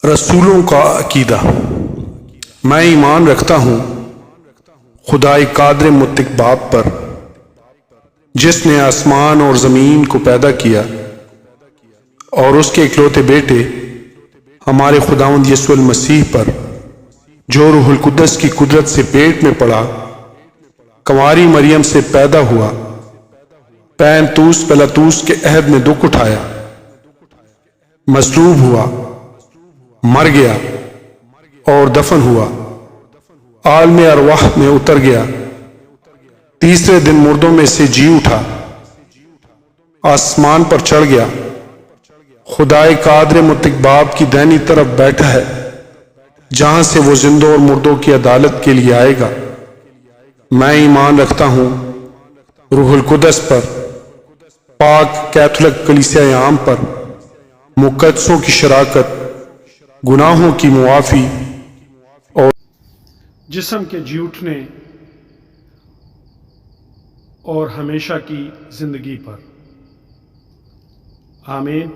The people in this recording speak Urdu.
رسولوں کا عقیدہ۔ میں ایمان رکھتا ہوں خدائے قادر مطلق باپ پر، جس نے آسمان اور زمین کو پیدا کیا، اور اس کے اکلوتے بیٹے ہمارے خداوند یسوع المسیح پر، جو روح القدس کی قدرت سے پیٹ میں پڑا، کنواری مریم سے پیدا ہوا، پینتوس پلاطوس کے عہد میں دکھ اٹھایا، مصلوب ہوا، مر گیا اور دفن ہوا، عالم ارواح میں اتر گیا، تیسرے دن مردوں میں سے جی اٹھا، آسمان پر چڑھ گیا، خدائے قادر مطلق باپ کی دائنی طرف بیٹھا ہے، جہاں سے وہ زندوں اور مردوں کی عدالت کے لیے آئے گا۔ میں ایمان رکھتا ہوں روح القدس پر، پاک کیتھولک کلیسیا عام پر، مقدسوں کی شراکت، گناہوں کی معافی اور جسم کے جی اٹھنے اور ہمیشہ کی زندگی پر۔ آمین۔